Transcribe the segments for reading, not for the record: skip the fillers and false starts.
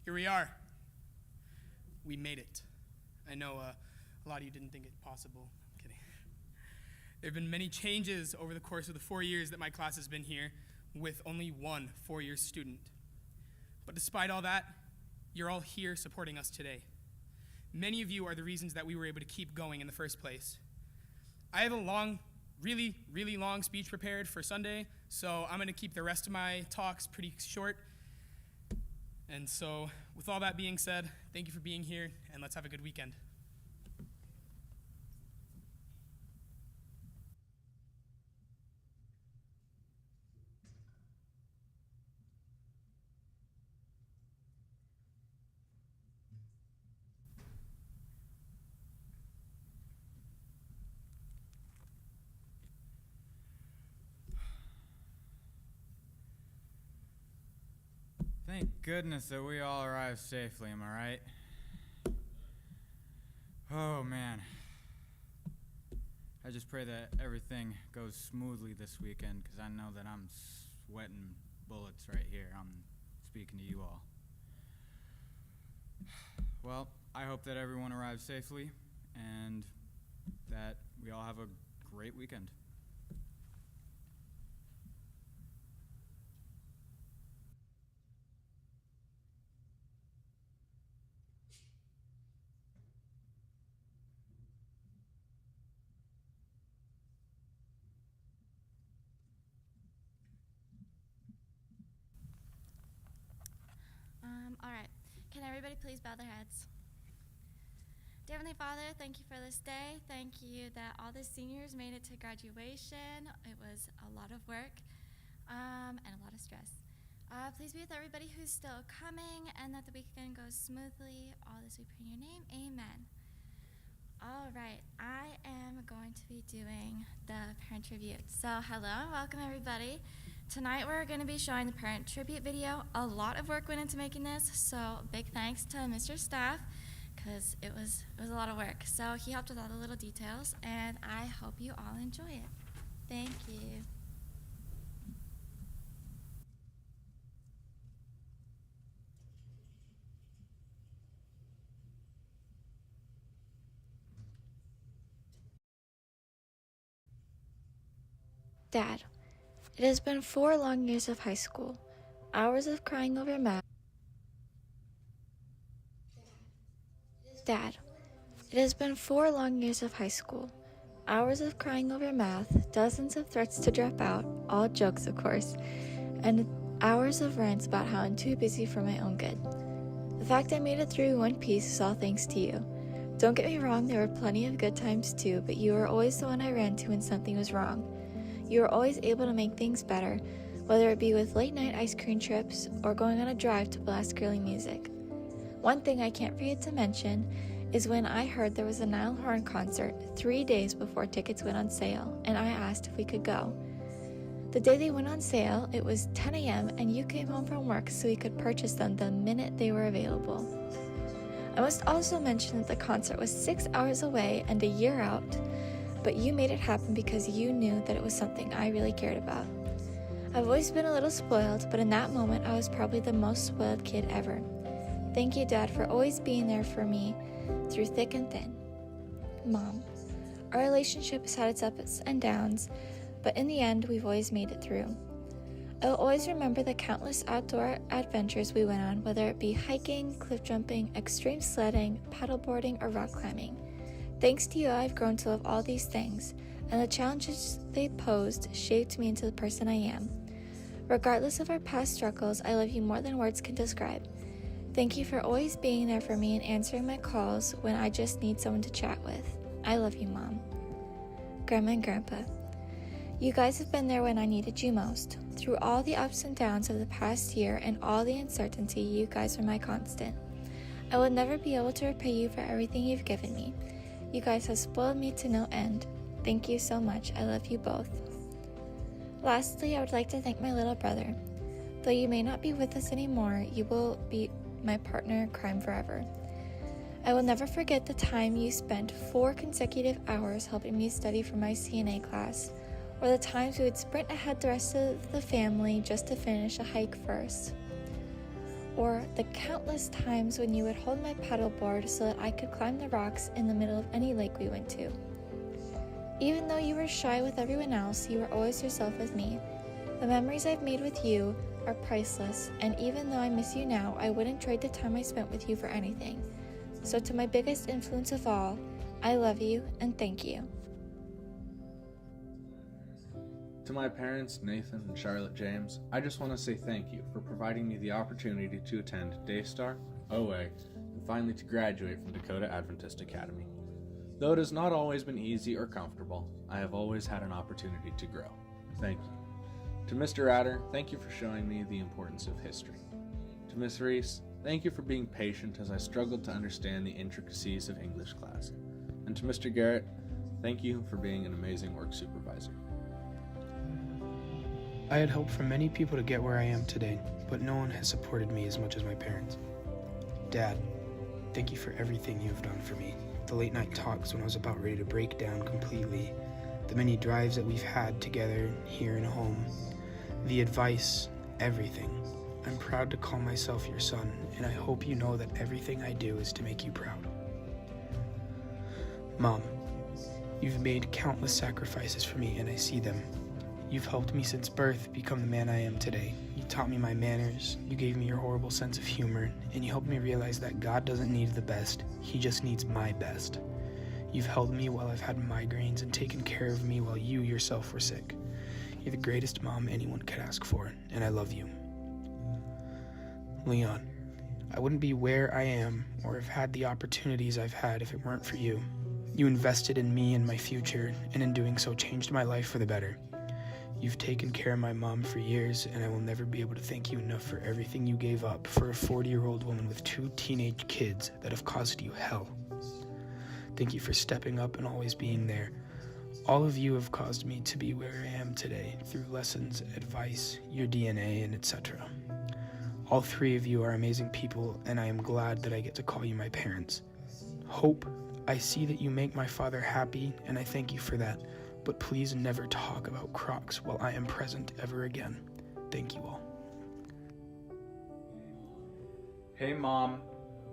Here we are. We made it. I know a lot of you didn't think it possible. I'm kidding. There have been many changes over the course of the 4 years that my class has been here, with only one four-year student. But despite all that, you're all here supporting us today. Many of you are the reasons that we were able to keep going in the first place. I have a long, really, really long speech prepared for Sunday, so I'm going to keep the rest of my talks pretty short. And so, with all that being said, thank you for being here, and let's have a good weekend. Thank goodness that we all arrived safely, am I right? Oh man. I just pray that everything goes smoothly this weekend, because I know that I'm sweating bullets right here. I'm speaking to you all. Well, I hope that everyone arrives safely and that we all have a great weekend. All right. Can everybody please bow their heads? Dear Heavenly Father, thank you for this day. Thank you that all the seniors made it to graduation. It was a lot of work and a lot of stress. Please be with everybody who's still coming, and that the weekend goes smoothly. All this we pray in your name. Amen. All right. I am going to be doing the parent tribute. So hello and welcome everybody. Tonight we're going to be showing the parent tribute video. A lot of work went into making this, so big thanks to Mr. Staff, because it was a lot of work. So he helped with all the little details, and I hope you all enjoy it. Thank you. Dad, it has been 4 long years of high school, hours of crying over math. Dad, it has been 4 long years of high school, hours of crying over math, dozens of threats to drop out, all jokes of course, and hours of rants about how I'm too busy for my own good. The fact I made it through in one piece is all thanks to you. Don't get me wrong, there were plenty of good times too, but you were always the one I ran to when something was wrong. You were always able to make things better, whether it be with late night ice cream trips or going on a drive to blast girly music. One thing I can't forget to mention is when I heard there was a Nile Horn concert 3 days before tickets went on sale, and I asked if we could go. The day they went on sale, it was 10 a.m. and you came home from work so we could purchase them the minute they were available. I must also mention that the concert was 6 hours away and a year out, but you made it happen because you knew that it was something I really cared about. I've always been a little spoiled, but in that moment I was probably the most spoiled kid ever. Thank you, Dad, for always being there for me through thick and thin. Mom, our relationship has had its ups and downs, but in the end we've always made it through. I'll always remember the countless outdoor adventures we went on, whether it be hiking, cliff jumping, extreme sledding, paddleboarding, or rock climbing. Thanks to you, I've grown to love all these things, and the challenges they posed shaped me into the person I am. Regardless of our past struggles, I love you more than words can describe. Thank you for always being there for me and answering my calls when I just need someone to chat with. I love you, Mom. Grandma and Grandpa, you guys have been there when I needed you most. Through all the ups and downs of the past year and all the uncertainty, you guys are my constant. I will never be able to repay you for everything you've given me. You guys have spoiled me to no end. Thank you so much. I love you both. Lastly, I would like to thank my little brother. Though you may not be with us anymore, you will be my partner in crime forever. I will never forget the time you spent 4 consecutive hours helping me study for my CNA class, or the times we would sprint ahead the rest of the family just to finish a hike first, or the countless times when you would hold my paddleboard so that I could climb the rocks in the middle of any lake we went to. Even though you were shy with everyone else, you were always yourself with me. The memories I've made with you are priceless, and even though I miss you now, I wouldn't trade the time I spent with you for anything. So to my biggest influence of all, I love you and thank you. To my parents, Nathan and Charlotte James, I just want to say thank you for providing me the opportunity to attend Daystar, OA, and finally to graduate from Dakota Adventist Academy. Though it has not always been easy or comfortable, I have always had an opportunity to grow. Thank you. To Mr. Ratter, thank you for showing me the importance of history. To Miss Reese, thank you for being patient as I struggled to understand the intricacies of English class. And to Mr. Garrett, thank you for being an amazing work supervisor. I had hoped for many people to get where I am today, but no one has supported me as much as my parents. Dad, thank you for everything you have done for me. The late night talks when I was about ready to break down completely, the many drives that we've had together here and home, the advice, everything. I'm proud to call myself your son, and I hope you know that everything I do is to make you proud. Mom, you've made countless sacrifices for me, and I see them. You've helped me since birth become the man I am today. You taught me my manners, you gave me your horrible sense of humor, and you helped me realize that God doesn't need the best, He just needs my best. You've held me while I've had migraines and taken care of me while you yourself were sick. You're the greatest mom anyone could ask for, and I love you. Leon, I wouldn't be where I am or have had the opportunities I've had if it weren't for you. You invested in me and my future, and in doing so changed my life for the better. You've taken care of my mom for years, and I will never be able to thank you enough for everything you gave up for a 40-year-old woman with 2 teenage kids that have caused you hell. Thank you for stepping up and always being there. All of you have caused me to be where I am today through lessons, advice, your DNA, and etc. All 3 of you are amazing people, and I am glad that I get to call you my parents. Hope, I see that you make my father happy, and I thank you for that. But please never talk about Crocs while I am present ever again. Thank you all. Hey Mom,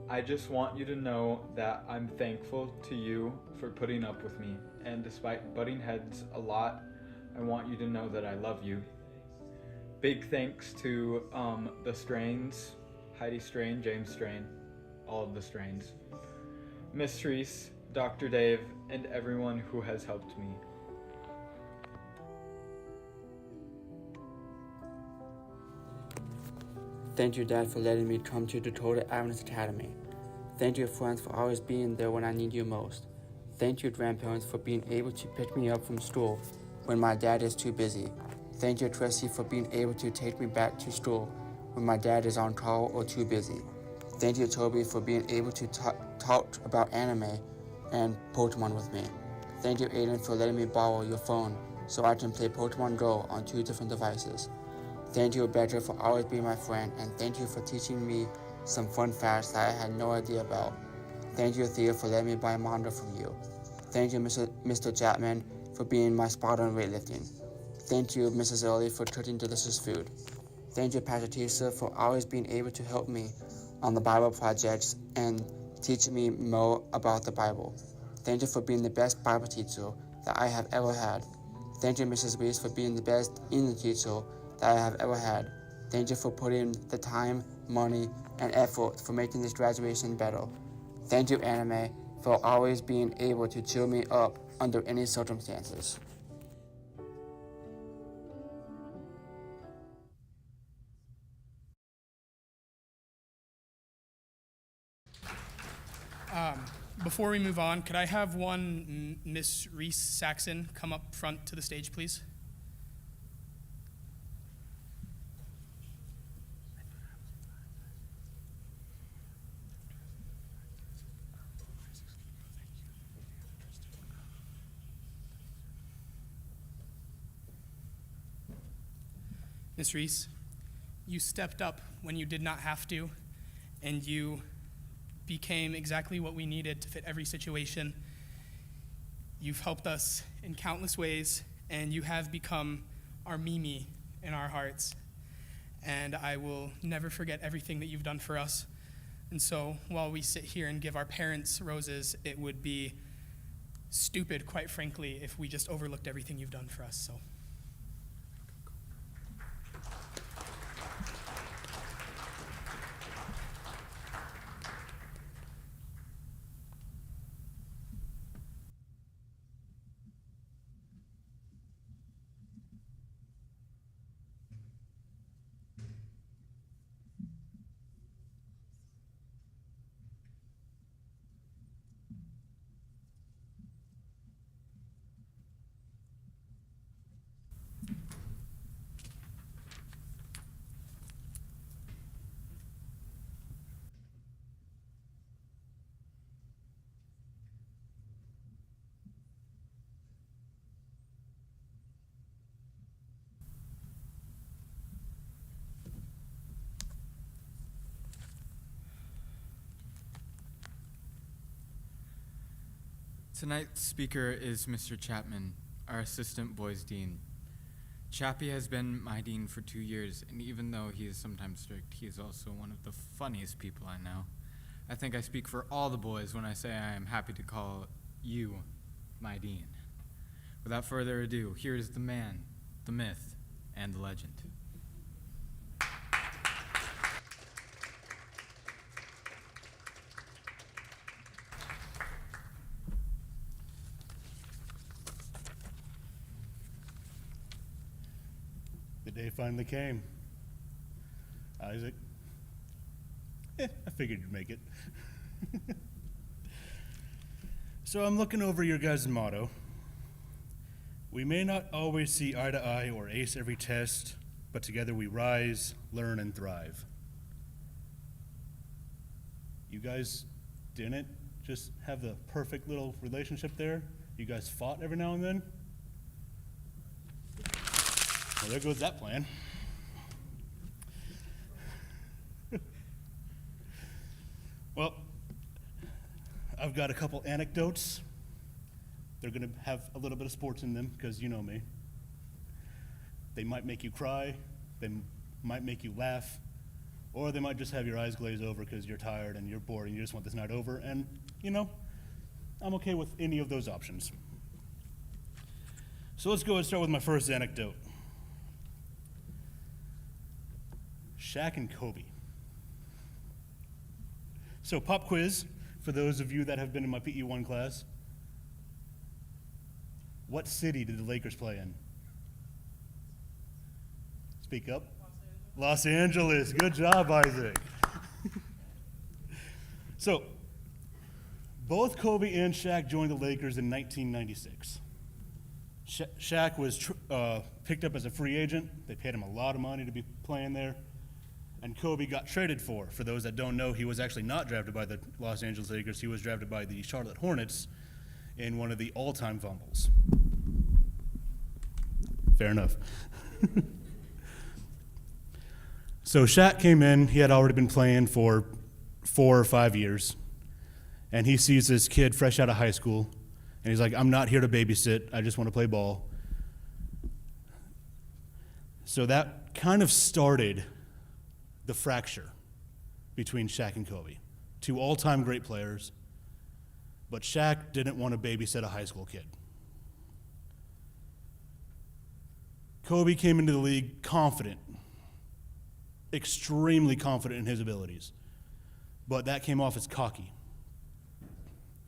I just want you to know that I'm thankful to you for putting up with me, and despite butting heads a lot, I want you to know that I love you. Big thanks to the Strains, Heidi Strain, James Strain, all of the Strains, Miss Reese, Dr. Dave, and everyone who has helped me. Thank you, Dad, for letting me come to Dakota Adventist Academy. Thank you, friends, for always being there when I need you most. Thank you, grandparents, for being able to pick me up from school when my dad is too busy. Thank you, Tracy, for being able to take me back to school when my dad is on call or too busy. Thank you, Toby, for being able to talk about anime and Pokemon with me. Thank you, Aiden, for letting me borrow your phone so I can play Pokemon Go on 2 different devices. Thank you, Rebecca, for always being my friend, and thank you for teaching me some fun facts that I had no idea about. Thank you, Thea, for letting me buy a manga from you. Thank you, Mr. Chapman, for being my spot on weightlifting. Thank you, Mrs. Early, for cooking delicious food. Thank you, Pastor Tisa, for always being able to help me on the Bible projects and teaching me more about the Bible. Thank you for being the best Bible teacher that I have ever had. Thank you, Mrs. Reese, for being the best English teacher that I have ever had. Thank you for putting the time, money, and effort for making this graduation better. Thank you, Anime, for always being able to cheer me up under any circumstances. Before we move on, could I have one Miss Reese Saxon come up front to the stage, please? Miss Reese, you stepped up when you did not have to, and you became exactly what we needed to fit every situation. You've helped us in countless ways, and you have become our Mimi in our hearts. And I will never forget everything that you've done for us. And so while we sit here and give our parents roses, it would be stupid, quite frankly, if we just overlooked everything you've done for us. So. Tonight's speaker is Mr. Chapman, our assistant boys dean. Chappie has been my dean for 2 years, and even though he is sometimes strict, he is also one of the funniest people I know. I think I speak for all the boys when I say I am happy to call you my dean. Without further ado, here is the man, the myth, and the legend. The day finally came. Isaac, I figured you'd make it. So I'm looking over your guys' motto. We may not always see eye to eye or ace every test, but together we rise, learn, and thrive. You guys didn't just have the perfect little relationship there? You guys fought every now and then? Well, there goes that plan. Well, I've got a couple anecdotes. They're going to have a little bit of sports in them, because you know me. They might make you cry, they might make you laugh, or they might just have your eyes glaze over because you're tired and you're bored and you just want this night over. And, you know, I'm okay with any of those options. So let's go and start with my first anecdote. Shaq and Kobe. So pop quiz, for those of you that have been in my PE1 class. What city did the Lakers play in? Speak up. Los Angeles. Good job, Isaac. So, both Kobe and Shaq joined the Lakers in 1996. Shaq was picked up as a free agent. They paid him a lot of money to be playing there. And Kobe got traded for. For those that don't know, he was actually not drafted by the Los Angeles Lakers. He was drafted by the Charlotte Hornets in one of the all-time fumbles. Fair enough. So Shaq came in. He had already been playing for 4 or 5 years. And he sees this kid fresh out of high school. And he's like, I'm not here to babysit. I just want to play ball. So that kind of started the fracture between Shaq and Kobe. 2 all-time great players, but Shaq didn't want to babysit a high school kid. Kobe came into the league confident, extremely confident in his abilities, but that came off as cocky.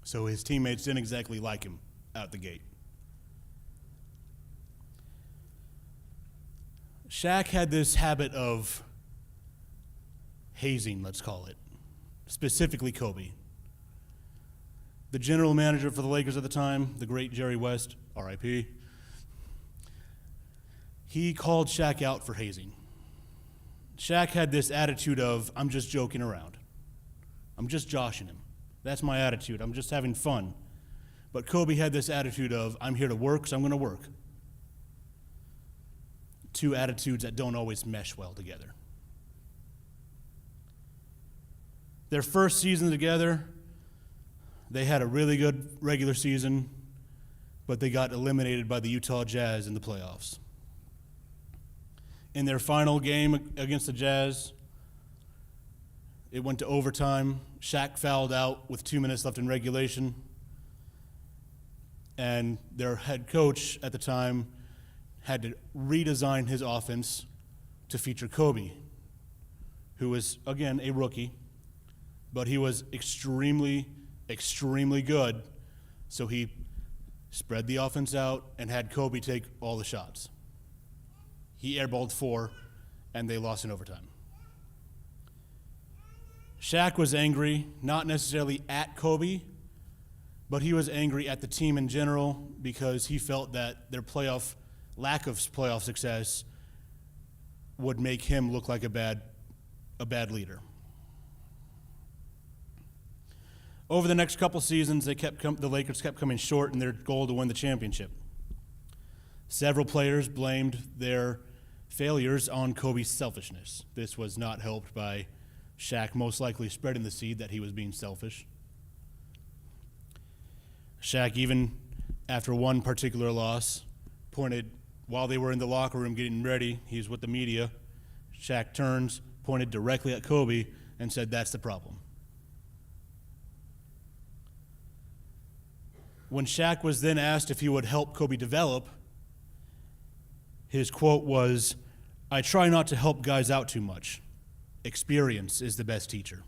So his teammates didn't exactly like him out the gate. Shaq had this habit of hazing, let's call it, specifically Kobe. The general manager for the Lakers at the time, the great Jerry West, R.I.P., he called Shaq out for hazing. Shaq had this attitude of, I'm just joking around. I'm just joshing him. That's my attitude. I'm just having fun. But Kobe had this attitude of, I'm here to work, so I'm going to work. 2 attitudes that don't always mesh well together. Their first season together, they had a really good regular season, but they got eliminated by the Utah Jazz in the playoffs. In their final game against the Jazz, it went to overtime. Shaq fouled out with 2 minutes left in regulation, and their head coach at the time had to redesign his offense to feature Kobe, who was, again, a rookie, but he was extremely, extremely good, so he spread the offense out and had Kobe take all the shots. He airballed 4, and they lost in overtime. Shaq was angry, not necessarily at Kobe, but he was angry at the team in general because he felt that their lack of playoff success would make him look like a bad leader. Over the next couple seasons, the Lakers kept coming short in their goal to win the championship. Several players blamed their failures on Kobe's selfishness. This was not helped by Shaq most likely spreading the seed that he was being selfish. Shaq, even after one particular loss, pointed, while they were in the locker room getting ready, he was with the media, Shaq turns, pointed directly at Kobe, and said, "That's the problem." When Shaq was then asked if he would help Kobe develop, his quote was, "I try not to help guys out too much. Experience is the best teacher."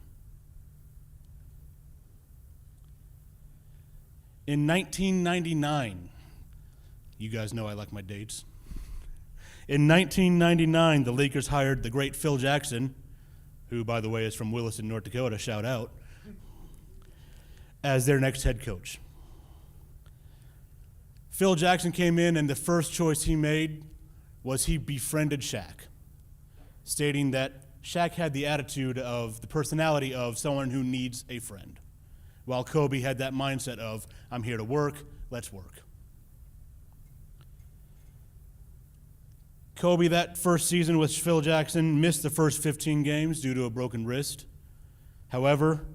In 1999, you guys know I like my dates. In 1999, the Lakers hired the great Phil Jackson, who, by the way, is from Williston, North Dakota, shout out, as their next head coach. Phil Jackson came in, and the first choice he made was he befriended Shaq, stating that Shaq had the attitude of, the personality of someone who needs a friend, while Kobe had that mindset of, I'm here to work, let's work. Kobe, that first season with Phil Jackson, missed the first 15 games due to a broken wrist. However,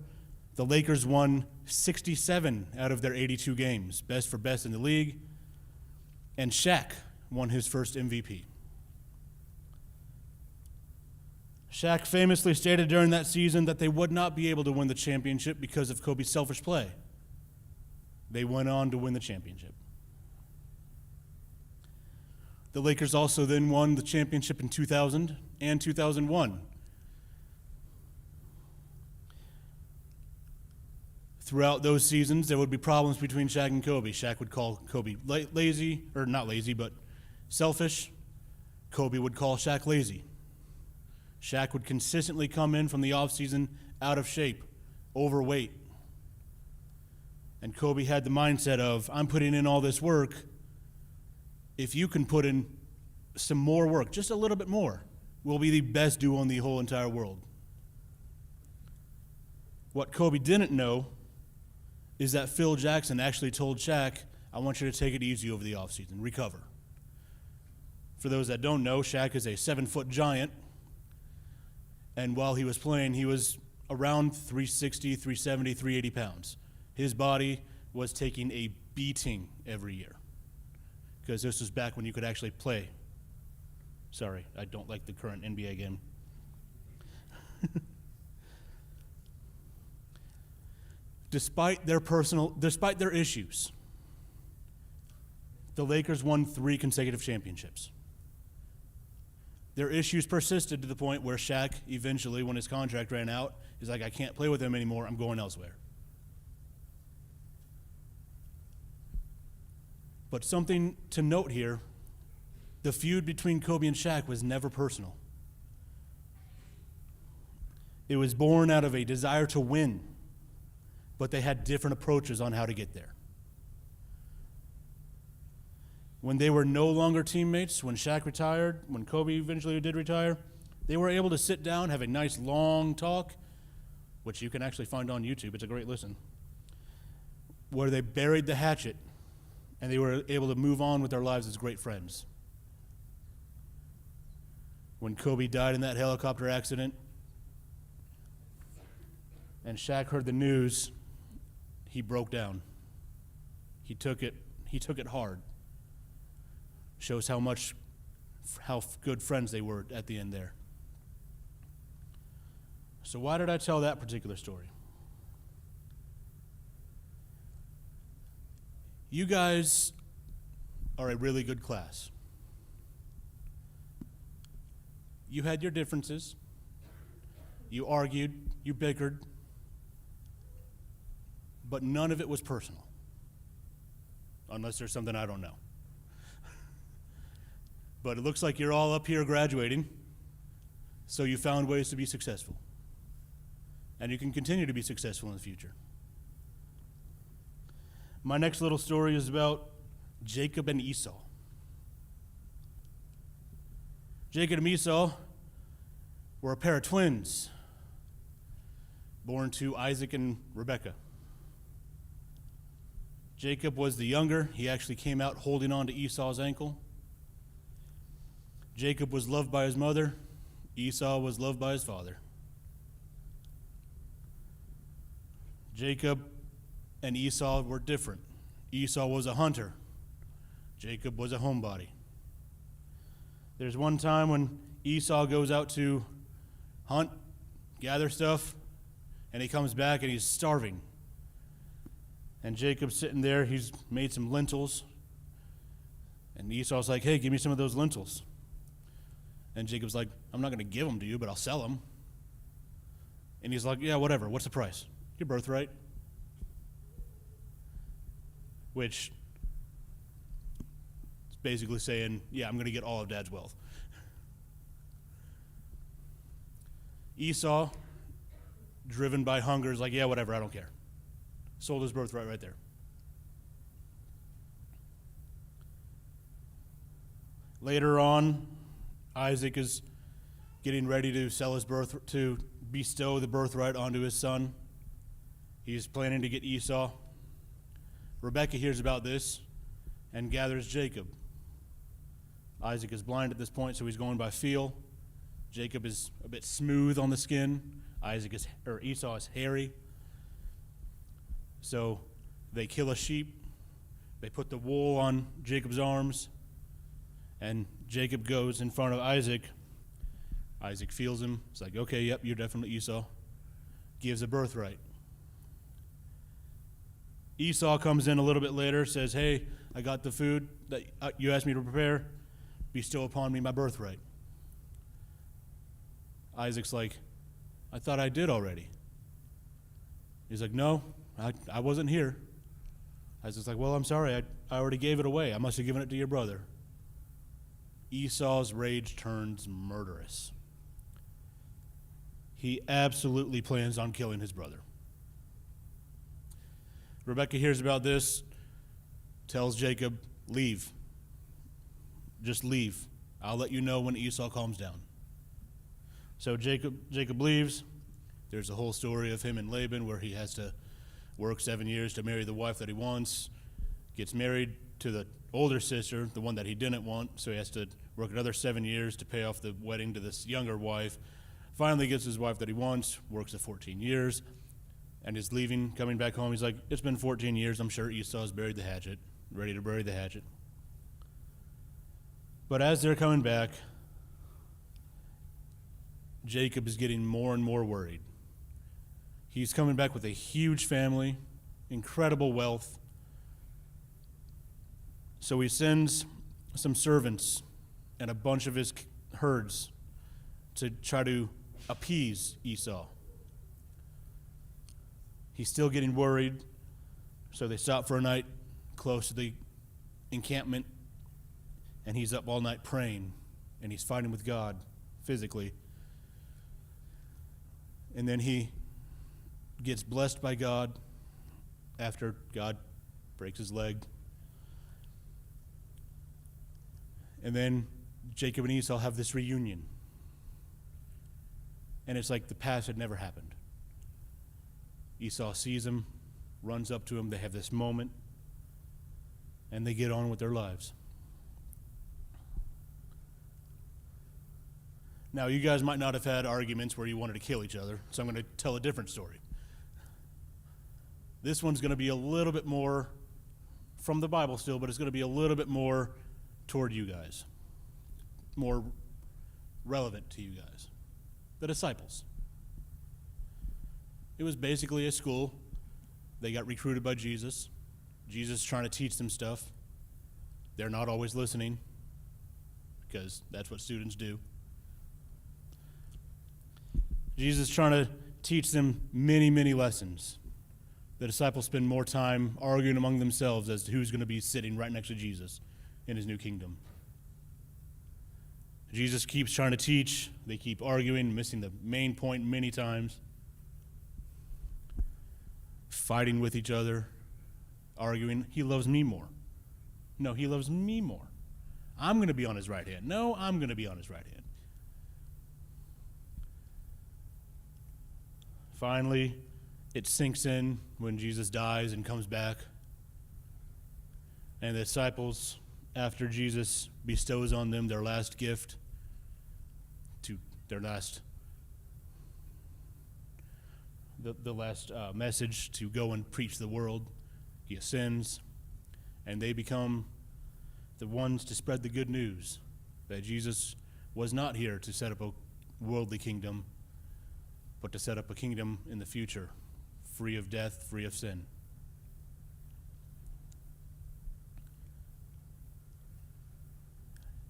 the Lakers won 67 out of their 82 games, best for best in the league, and Shaq won his first MVP. Shaq famously stated during that season that they would not be able to win the championship because of Kobe's selfish play. They went on to win the championship. The Lakers also then won the championship in 2000 and 2001. Throughout those seasons, there would be problems between Shaq and Kobe. Shaq would call Kobe lazy, or not lazy, but selfish. Kobe would call Shaq lazy. Shaq would consistently come in from the offseason out of shape, overweight. And Kobe had the mindset of, I'm putting in all this work. If you can put in some more work, just a little bit more, we'll be the best duo in the whole entire world. What Kobe didn't know is that Phil Jackson actually told Shaq, I want you to take it easy over the offseason, recover. For those that don't know, Shaq is a 7-foot giant. And while he was playing, he was around 360, 370, 380 pounds. His body was taking a beating every year because this was back when you could actually play. Sorry, I don't like the current NBA game. Despite their issues, the Lakers won 3 consecutive championships. Their issues persisted to the point where Shaq eventually, when his contract ran out, he's like, I can't play with them anymore, I'm going elsewhere. But something to note here, the feud between Kobe and Shaq was never personal. It was born out of a desire to win, but they had different approaches on how to get there. When they were no longer teammates, when Shaq retired, when Kobe eventually did retire, they were able to sit down, have a nice long talk, which you can actually find on YouTube. It's a great listen, where they buried the hatchet and they were able to move on with their lives as great friends. When Kobe died in that helicopter accident and Shaq heard the news, he broke down. He took it He took it hard. Shows how good friends they were at the end there. So why did I tell that particular story? You guys are a really good class. You had your differences. You argued, you bickered, but none of it was personal. Unless there's something I don't know. But it looks like you're all up here graduating, so you found ways to be successful. And you can continue to be successful in the future. My next little story is about Jacob and Esau. Jacob and Esau were a pair of twins, born to Isaac and Rebekah. Jacob was the younger. He actually came out holding on to Esau's ankle. Jacob was loved by his mother. Esau was loved by his father. Jacob and Esau were different. Esau was a hunter. Jacob was a homebody. There's one time when Esau goes out to hunt, gather stuff, and he comes back and he's starving. And Jacob's sitting there, he's made some lentils. And Esau's like, hey, give me some of those lentils. And Jacob's like, I'm not going to give them to you, but I'll sell them. And he's like, yeah, whatever, what's the price? Your birthright. Which is basically saying, yeah, I'm going to get all of Dad's wealth. Esau, driven by hunger, is like, yeah, whatever, I don't care. Sold his birthright right there. Later on, Isaac is getting ready to sell his to bestow the birthright onto his son. He's planning to get Esau. Rebekah hears about this and gathers Jacob. Isaac is blind at this point, so he's going by feel. Jacob is a bit smooth on the skin. Esau is hairy. So they kill a sheep. They put the wool on Jacob's arms. And Jacob goes in front of Isaac. Isaac feels him. It's like, okay, yep, you're definitely Esau. Gives a birthright. Esau comes in a little bit later, says, hey, I got the food that you asked me to prepare. Bestow upon me my birthright. Isaac's like, I thought I did already. He's like, no, I wasn't here. Isaac's like, well, I'm sorry, I already gave it away. I must have given it to your brother. Esau's rage turns murderous. He absolutely plans on killing his brother. Rebekah hears about this, tells Jacob, leave. Just leave. I'll let you know when Esau calms down. So Jacob leaves. There's a whole story of him and Laban where he has to work 7 years to marry the wife that he wants, gets married to the older sister, the one that he didn't want, so he has to work another 7 years to pay off the wedding to this younger wife. Finally gets his wife that he wants, works the 14 years, and is leaving, coming back home. He's like, it's been 14 years, I'm sure Esau's buried the hatchet, ready to bury the hatchet. But as they're coming back, Jacob is getting more and more worried. He's coming back with a huge family, incredible wealth. So he sends some servants and a bunch of his herds to try to appease Esau. He's still getting worried, so they stop for a night close to the encampment, and he's up all night praying, and he's fighting with God physically. And then he gets blessed by God after God breaks his leg. And then Jacob and Esau have this reunion. And it's like the past had never happened. Esau sees him, runs up to him, they have this moment, and they get on with their lives. Now, you guys might not have had arguments where you wanted to kill each other, so I'm going to tell a different story. This one's going to be a little bit more from the Bible still, but it's going to be a little bit more toward you guys, more relevant to you guys. The disciples. It was basically a school. They got recruited by Jesus. Jesus is trying to teach them stuff. They're not always listening, because that's what students do. Jesus is trying to teach them many, many lessons. The disciples spend more time arguing among themselves as to who's going to be sitting right next to Jesus in his new kingdom. Jesus keeps trying to teach. They keep arguing, missing the main point many times. Fighting with each other, arguing, he loves me more. No, he loves me more. I'm going to be on his right hand. No, I'm going to be on his right hand. Finally, it sinks in when Jesus dies and comes back. And the disciples, after Jesus bestows on them their last gift, the last message to go and preach the world, he ascends, and they become the ones to spread the good news that Jesus was not here to set up a worldly kingdom, but to set up a kingdom in the future, free of death, free of sin.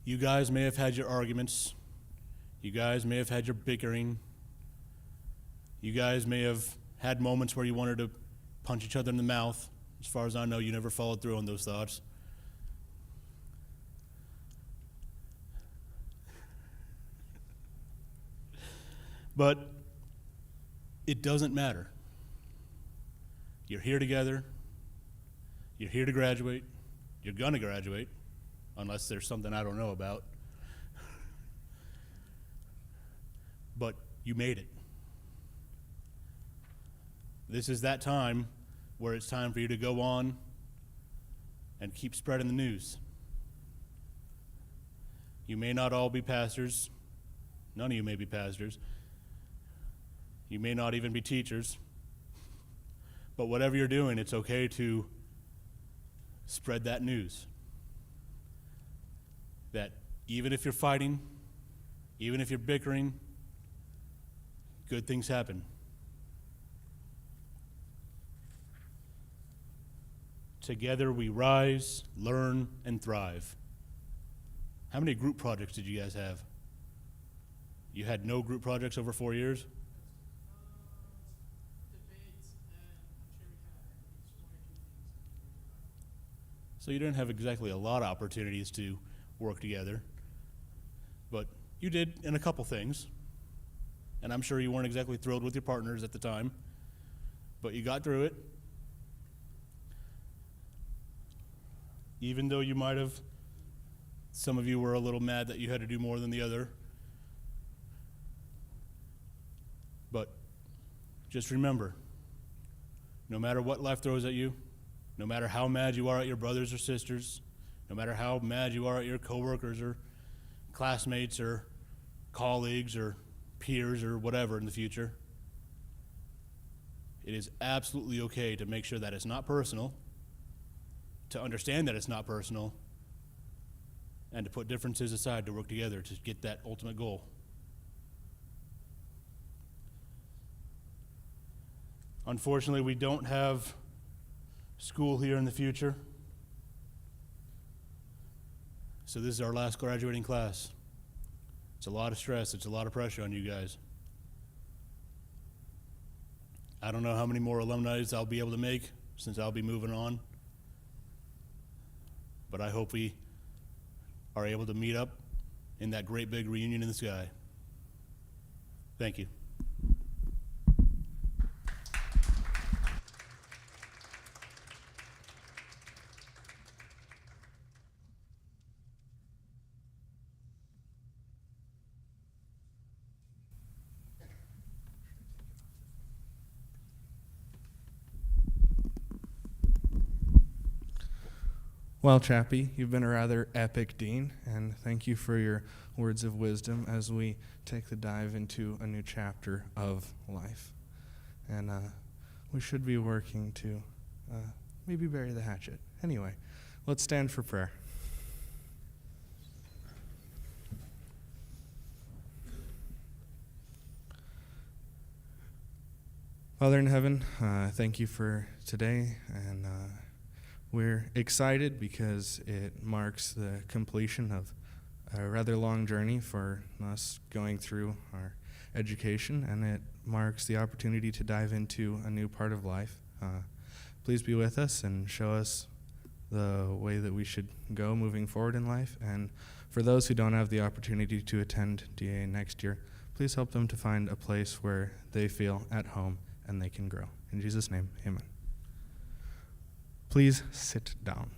You guys may have had your arguments. You guys may have had your bickering. You guys may have had moments where you wanted to punch each other in the mouth. As far as I know, you never followed through on those thoughts. But it doesn't matter. You're here together. You're here to graduate. You're going to graduate, unless there's something I don't know about. But you made it. This is that time where it's time for you to go on and keep spreading the news. You may not all be pastors. None of you may be pastors. You may not even be teachers. But whatever you're doing, it's okay to spread that news. That even if you're fighting, even if you're bickering, good things happen. Together we rise, learn, and thrive. How many group projects did you guys have? You had no group projects over 4 years? So you didn't have exactly a lot of opportunities to work together. But you did in a couple things. And I'm sure you weren't exactly thrilled with your partners at the time. But you got through it. Even though you might have, some of you were a little mad that you had to do more than the other. But just remember, no matter what life throws at you, no matter how mad you are at your brothers or sisters, no matter how mad you are at your coworkers or classmates or colleagues or peers or whatever in the future, it is absolutely okay to make sure that it's not personal, to understand that it's not personal, and to put differences aside to work together to get that ultimate goal. Unfortunately, we don't have school here in the future. So this is our last graduating class. It's a lot of stress, it's a lot of pressure on you guys. I don't know how many more alumni I'll be able to make since I'll be moving on. But I hope we are able to meet up in that great big reunion in the sky. Thank you. Well, Chappie, you've been a rather epic dean, and thank you for your words of wisdom as we take the dive into a new chapter of life. And we should be working to maybe bury the hatchet. Anyway, let's stand for prayer. Father in heaven, thank you for today, and we're excited because it marks the completion of a rather long journey for us going through our education, and it marks the opportunity to dive into a new part of life. Please be with us and show us the way that we should go moving forward in life, and for those who don't have the opportunity to attend DAA next year, please help them to find a place where they feel at home and they can grow. In Jesus' name, amen. Please sit down.